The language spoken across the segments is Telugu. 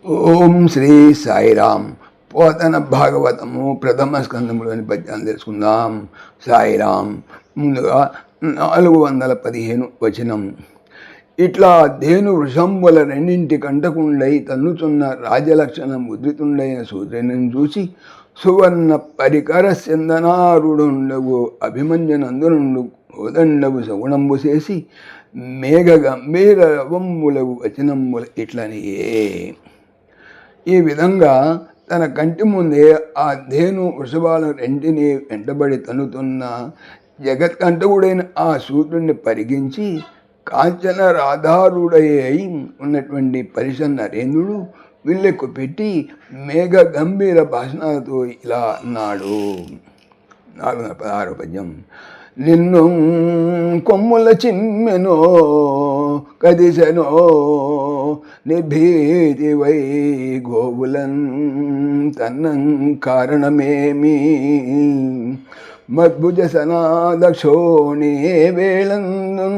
ఓం శ్రీ సాయిరామ్. పోతన భాగవతము ప్రథమ స్కందములోని పద్యాలు తెలుసుకుందాం. సాయిరామ్. ముందుగా 415 వచనం. ఇట్లా ధేను వృషంబుల రెండింటి కంటకుండై తన్నుచున్న రాజలక్షణ ముద్రితుండైన సూర్యుని చూసి సువర్ణ పరికర చందనారుడుండవు అభిమన్యునందునుండు కోదండవు సగుణంబు చేసి మేఘ గంభీర రవంబులవు వచనంబుల ఇట్లనియే. ఈ విధంగా తన కంటి ముందే ఆ ధేను వృషభాలను రెంటిని వెంటబడి తన్నుతున్న జగత్కంఠకుడైన ఆ సూర్యుడిని పరిగించి కాంచన రాధారుడై ఉన్నటువంటి పరిషన్ నరేంద్రుడు విల్లెక్కు పెట్టి మేఘ గంభీర భాషణాలతో ఇలా అన్నాడు. 416 పద్యం. నిన్ను కొమ్ముల చిమ్మెనో కదిసెనో నిర్భీతివై గోవులన్ తన్నం కారణమేమి మద్భుజ సనాదక్షోణి వేళందు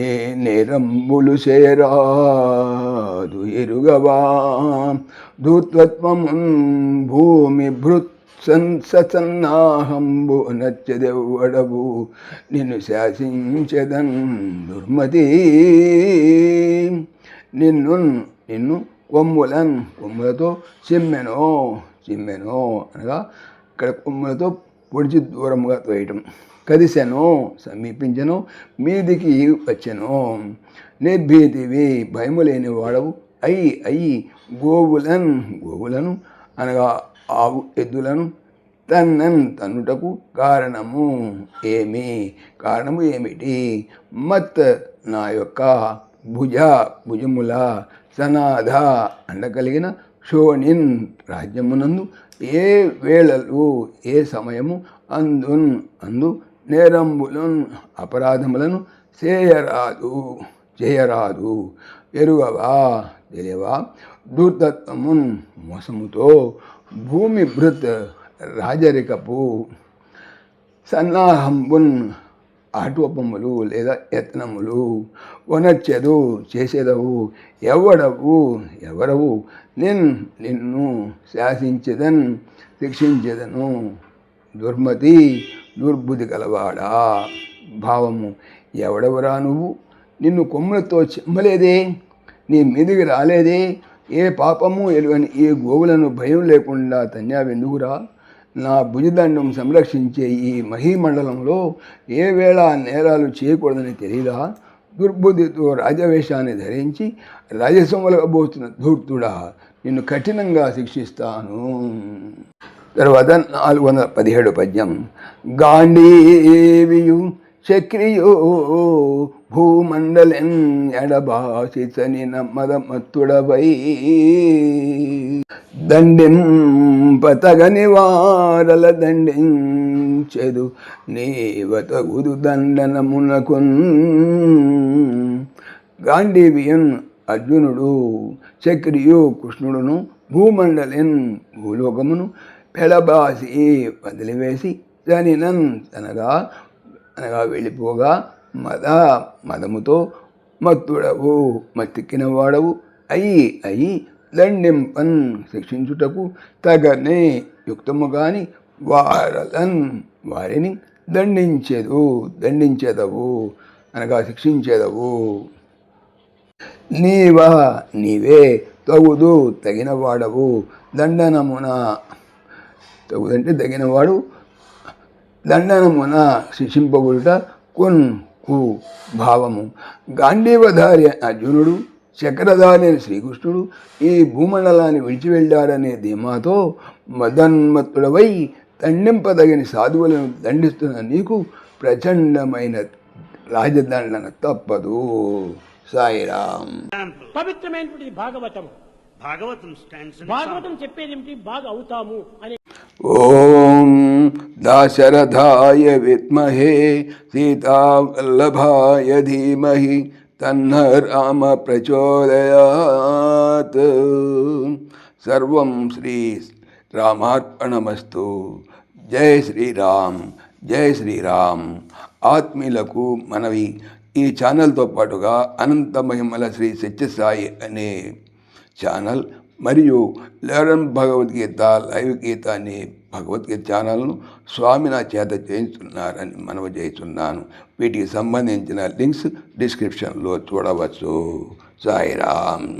ఏ నేరంబులు చేరాదు ఎరుగవా ధూత్వత్వమున్ భూమి భృత్ సన్నాహంబు నచ్చదెవ్వడవు నిన్ను శాసించదన్ దుర్మతి. నిన్ను కొమ్ములతో చిమ్మెనో అనగా ఇక్కడ కొమ్ములతో పొడిచి దూరంగా తోయటం. కదిసెనో సమీపించను, మీదికి వచ్చెను. నిర్భీతివి భయము లేని వాడవు. అయి గోవులను అనగా ఆవు ఎద్దులను తన్నుటకు కారణము ఏమిటి? మత్ నా యొక్క భుజముల సనాథ అండగలిగిన శోణిన్ రాజ్యమునందు ఏ వేళలు ఏ సమయము అందు నేరంబులను అపరాధములను చేయరాదు ఎరుగవా తెలియవా ధూర్తత్వమున్ మోసముతో భూమి భృత్ రాజరికపు సన్నాహంబున్ ఆటోపములు లేదా యత్నములు వనర్చెదు చేసేదవు ఎవరవు నిన్ను శిక్షించెదను దుర్మతి దుర్బుద్ధి కలవాడా. భావము ఎవడవరా నువ్వు? నిన్ను కొమ్ములతో చిమ్మలేదే, నీ మీదికి రాలేదే, ఏ పాపము ఎరుగని ఈ గోవులను భయం లేకుండా తన్యావెందుకురా? నా భుజదండం సంరక్షించే ఈ మహీమండలంలో ఏ వేళ నేరాలు చేయకూడదని తెలియదా? దుర్బుద్ధితో రాజవేషాన్ని ధరించి రాజసములబోతున్న ధూర్తుడా, నిన్ను కఠినంగా శిక్షిస్తాను. తర్వాత 417 పద్యం. గాంధీవియు చక్రియో భూమండలెన్ ఎడబాసిని మదమత్తుడవై దండింపతగని వారల దండించెదు నీవతగుదు దండనమునకున్. గాంధీవియన్ అర్జునుడు, చక్రియు కృష్ణుడును భూమండలెన్ భూలోకమును పెడబాసి వదిలివేసి జనినన్ అనగా వెళ్ళిపోగా మదముతో మత్తుడవు మత్తెక్కిన వాడవు అయి దండింపన్ శిక్షించుటకు తగనే యుక్తము గాని వారిని దండించెదవు అనగా శిక్షించెదవు. నీవే తగుదు తగిన వాడవు దండనమున తగుదంటే తగినవాడు దండనమున శిక్షింపబడుట కు భావము. గాంధీవధారి అర్జునుడు, చక్రధారి శ్రీకృష్ణుడు ఈ భూమండలాన్ని విడిచి వెళ్ళాడనే ధీమాతో మదన్మత్తుడవై దండింపదగిన సాధువులను దండిస్తున్న నీకు ప్రచండమైన రాజదండన తప్పదు. సాయిరామ్. పవిత్రమైనటువంటి భాగవతం చెప్పేది ఏమిటి? బాగా అవుతాము అని. ఓం దాశరథాయ విద్మహే సీతావల్లభాయ ధీమహి తన్న రామ ప్రచోదయాత్. సర్వం శ్రీ రామార్పణమస్తు. జై శ్రీరామ్. జై శ్రీరామ్. ఆత్మీయులకు మనవి, ఈ ఛానల్తో పాటుగా అనంత మహిమల శ్రీ సత్యసాయి అనే ఛానల్ మరియు లెర్న్ భగవద్గీత లైవ్ గీత అనే భగవద్గీత ఛానల్ను స్వామి నా చేత చేయించున్నారని మనవి చేస్తున్నాను. వీటికి సంబంధించిన లింక్స్ డిస్క్రిప్షన్లో చూడవచ్చు. సాయిరామ్.